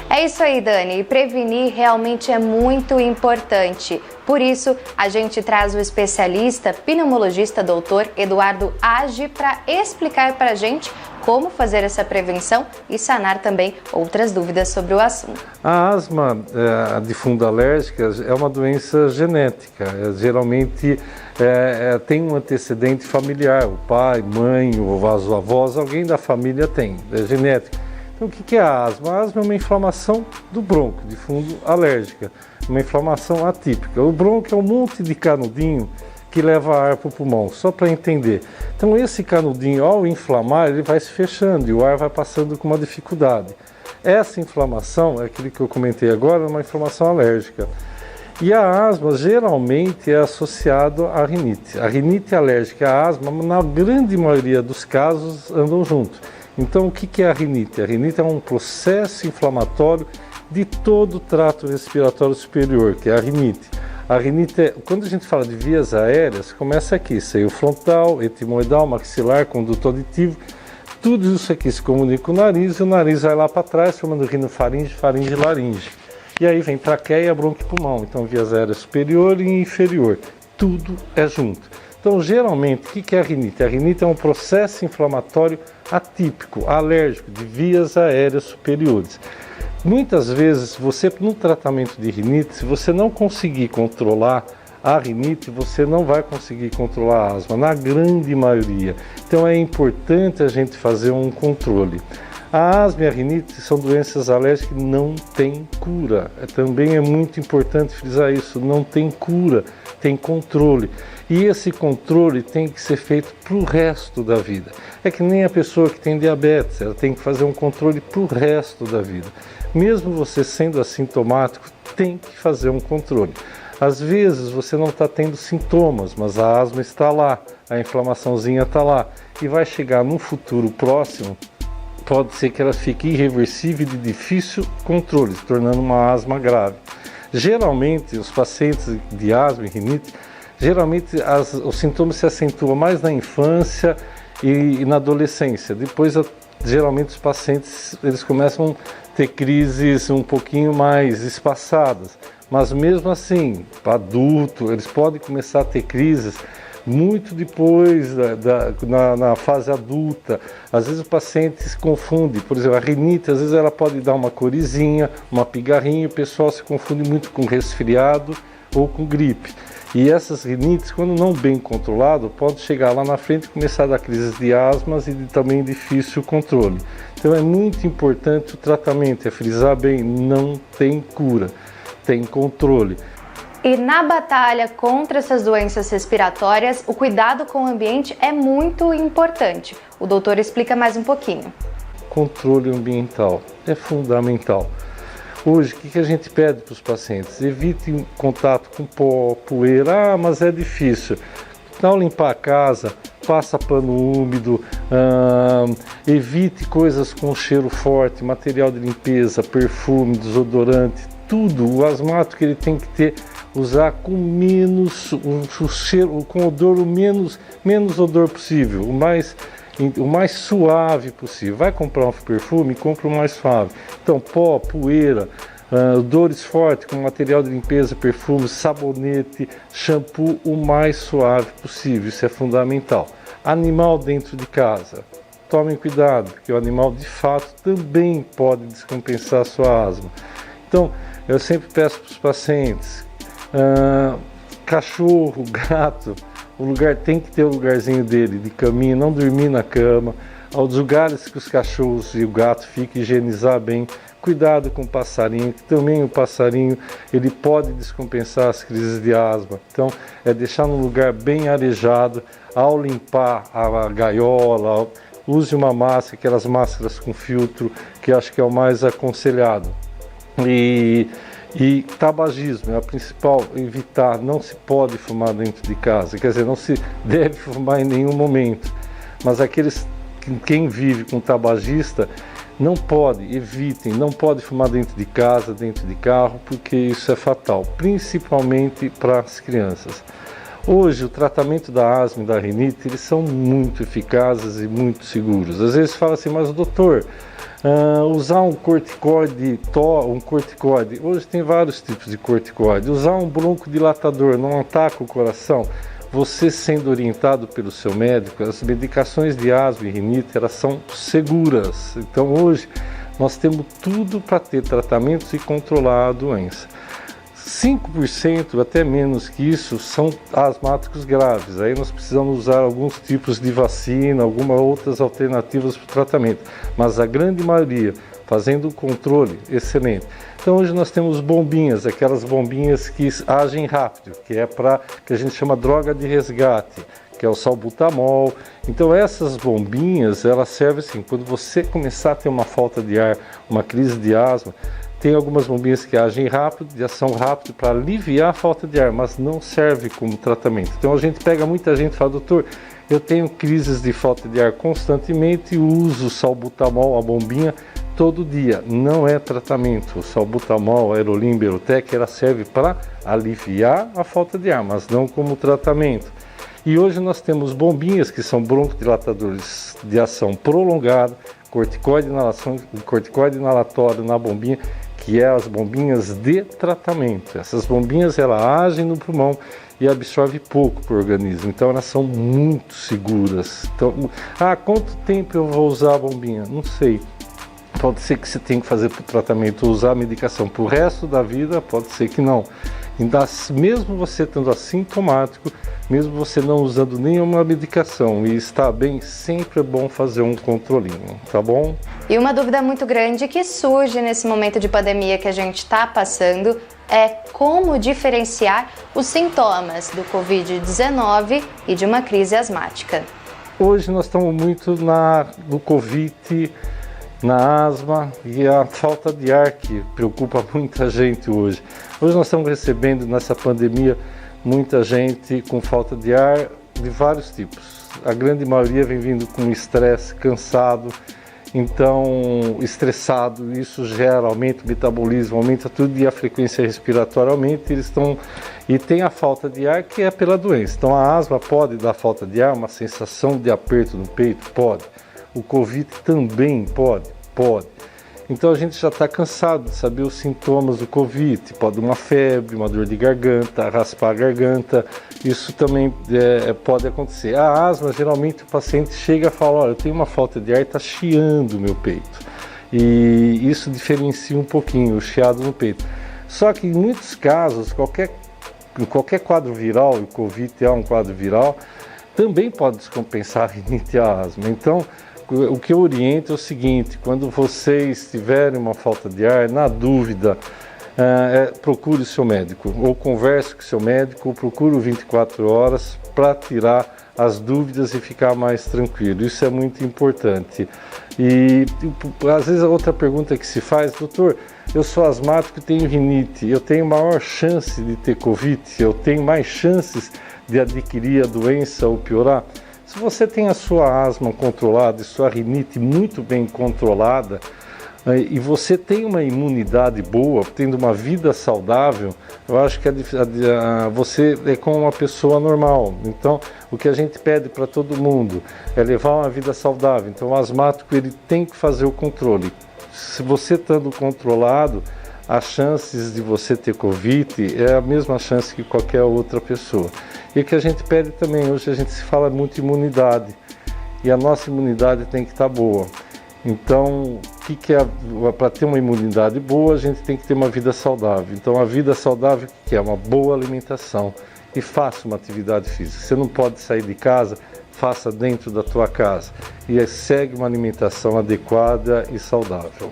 É isso aí, Dani. E prevenir realmente é muito importante. Por isso, a gente traz o especialista pneumologista Dr. Eduardo Age para explicar para a gente como fazer essa prevenção e sanar também outras dúvidas sobre o assunto. A asma de fundo alérgica é uma doença genética. Geralmente tem um antecedente familiar, o pai, mãe, ou os avós, alguém da família tem, é genética. Então o que é a asma? A asma é uma inflamação do bronco, de fundo alérgica, uma inflamação atípica. O bronco é um monte de canudinho que leva ar para o pulmão, só para entender. Então esse canudinho, ao inflamar, ele vai se fechando e o ar vai passando com uma dificuldade. Essa inflamação, é aquilo que eu comentei agora, é uma inflamação alérgica. E a asma geralmente é associado à rinite. A rinite alérgica e a asma, na grande maioria dos casos, andam juntos. Então o que é a rinite? A rinite é um processo inflamatório de todo o trato respiratório superior, que é a rinite. A rinite, quando a gente fala de vias aéreas, começa aqui, seio frontal, etimoidal, maxilar, conduto auditivo, tudo isso aqui se comunica com o nariz e o nariz vai lá para trás, formando rinofaringe, faringe e laringe. E aí vem traqueia, bronco e pulmão, então vias aéreas superior e inferior, tudo é junto. Então, geralmente, o que é a rinite? A rinite é um processo inflamatório atípico, alérgico, de vias aéreas superiores. Muitas vezes, você no tratamento de rinite, se você não conseguir controlar a rinite, você não vai conseguir controlar a asma, na grande maioria. Então é importante a gente fazer um controle. A asma e a rinite são doenças alérgicas que não têm cura. Também é muito importante frisar isso, não tem cura, tem controle. E esse controle tem que ser feito para o resto da vida. É que nem a pessoa que tem diabetes, ela tem que fazer um controle para o resto da vida. Mesmo você sendo assintomático, tem que fazer um controle. Às vezes você não está tendo sintomas, mas a asma está lá, a inflamaçãozinha está lá. E vai chegar num futuro próximo, pode ser que ela fique irreversível e de difícil controle, se tornando uma asma grave. Geralmente, os pacientes de asma e rinite, geralmente os sintomas se acentuam mais na infância e na adolescência. Depois, geralmente, os pacientes eles começam a ter crises um pouquinho mais espaçadas. Mas mesmo assim, para adulto, eles podem começar a ter crises muito depois na fase adulta. Às vezes o paciente se confunde, por exemplo, a rinite, às vezes ela pode dar uma corizinha, uma pigarrinha, o pessoal se confunde muito com resfriado ou com gripe. E essas rinites, quando não bem controlado, pode chegar lá na frente e começar a dar crises de asmas e também difícil controle. Então é muito importante o tratamento, é frisar bem, não tem cura, tem controle. E na batalha contra essas doenças respiratórias, o cuidado com o ambiente é muito importante. O doutor explica mais um pouquinho. Controle ambiental é fundamental. Hoje, o que a gente pede para os pacientes? Evite contato com pó, poeira, mas é difícil. Ao limpar a casa, passa pano úmido, evite coisas com cheiro forte, material de limpeza, perfume, desodorante, tudo. O asmático ele tem que usar com menos cheiro, com odor o menos odor possível, o mais suave possível. Vai comprar um perfume, compra o mais suave. Então pó, poeira, odores fortes com material de limpeza, perfume, sabonete, shampoo, o mais suave possível. Isso é fundamental. Animal dentro de casa. Tomem cuidado, porque o animal de fato também pode descompensar a sua asma. Então, eu sempre peço para os pacientes, cachorro, gato, o lugar tem que ter o lugarzinho dele, de caminho, não dormir na cama. Aos lugares que os cachorros e o gato fiquem, higienizar bem. Cuidado com o passarinho, que também o passarinho ele pode descompensar as crises de asma. Então, é deixar num lugar bem arejado. Ao limpar a gaiola, use uma máscara, aquelas máscaras com filtro, que acho que é o mais aconselhado. E tabagismo é a principal, evitar, não se pode fumar dentro de casa, quer dizer, não se deve fumar em nenhum momento, mas quem vive com tabagista, não pode, evitem, não pode fumar dentro de casa, dentro de carro, porque isso é fatal, principalmente para as crianças. Hoje, o tratamento da asma e da rinite, eles são muito eficazes e muito seguros. Às vezes fala assim, mas doutor, usar um corticoide, hoje tem vários tipos de corticoide, usar um broncodilatador não ataca o coração? Você sendo orientado pelo seu médico, as medicações de asma e rinite, elas são seguras. Então hoje nós temos tudo para ter tratamentos e controlar a doença. 5%, até menos que isso, são asmáticos graves. Aí nós precisamos usar alguns tipos de vacina, algumas outras alternativas para o tratamento. Mas a grande maioria, fazendo um controle excelente. Então hoje nós temos bombinhas, aquelas bombinhas que agem rápido, que é para que a gente chama droga de resgate, que é o salbutamol. Então essas bombinhas, elas servem assim, quando você começar a ter uma falta de ar, uma crise de asma, tem algumas bombinhas que agem rápido, de ação rápida, para aliviar a falta de ar, mas não serve como tratamento. Então a gente pega muita gente e fala, doutor, eu tenho crises de falta de ar constantemente e uso o salbutamol, a bombinha, todo dia. Não é tratamento. O salbutamol, a Aerolim, Berotec, ela serve para aliviar a falta de ar, mas não como tratamento. E hoje nós temos bombinhas que são broncodilatadores de ação prolongada, corticoide inalatório na bombinha, que é as bombinhas de tratamento. Essas bombinhas elas agem no pulmão e absorvem pouco para o organismo, então elas são muito seguras. Então, quanto tempo eu vou usar a bombinha? Não sei. Pode ser que você tenha que fazer para o tratamento, usar a medicação para o resto da vida, pode ser que não. Então, mesmo você estando assintomático, mesmo você não usando nenhuma medicação e está bem, sempre é bom fazer um controlinho, tá bom? E uma dúvida muito grande que surge nesse momento de pandemia que a gente está passando é como diferenciar os sintomas do Covid-19 e de uma crise asmática. Hoje nós estamos muito no Covid, na asma e a falta de ar que preocupa muita gente hoje. Hoje nós estamos recebendo nessa pandemia muita gente com falta de ar de vários tipos. A grande maioria vem vindo com estresse, cansado, então estressado, isso gera, aumenta o metabolismo, aumenta tudo e a frequência respiratória aumenta, e tem a falta de ar que é pela doença. Então a asma pode dar falta de ar, uma sensação de aperto no peito? Pode. O Covid também pode. Então a gente já está cansado de saber os sintomas do Covid, pode uma febre, uma dor de garganta, raspar a garganta, isso também pode acontecer. A asma, geralmente o paciente chega e fala, olha, eu tenho uma falta de ar e está chiando o meu peito. E isso diferencia um pouquinho o chiado no peito. Só que em muitos casos, em qualquer quadro viral, e o Covid é um quadro viral, também pode descompensar a rinite e a asma. Então, o que eu oriento é o seguinte, quando vocês tiverem uma falta de ar, na dúvida, procure o seu médico, ou converse com o seu médico, ou procure o 24 horas para tirar as dúvidas e ficar mais tranquilo. Isso é muito importante. E às vezes a outra pergunta que se faz, doutor, eu sou asmático e tenho rinite, eu tenho maior chance de ter Covid, eu tenho mais chances de adquirir a doença ou piorar? Se você tem a sua asma controlada e sua rinite muito bem controlada, e você tem uma imunidade boa, tendo uma vida saudável, eu acho que você é como uma pessoa normal. Então, o que a gente pede para todo mundo é levar uma vida saudável. Então, o asmático ele tem que fazer o controle. Se você estando controlado, as chances de você ter Covid é a mesma chance que qualquer outra pessoa. E o que a gente pede também, hoje a gente se fala muito de imunidade, e a nossa imunidade tem que estar boa. Então, para ter uma imunidade boa, a gente tem que ter uma vida saudável. Então, a vida saudável que é uma boa alimentação e faça uma atividade física. Você não pode sair de casa, faça dentro da tua casa e segue uma alimentação adequada e saudável.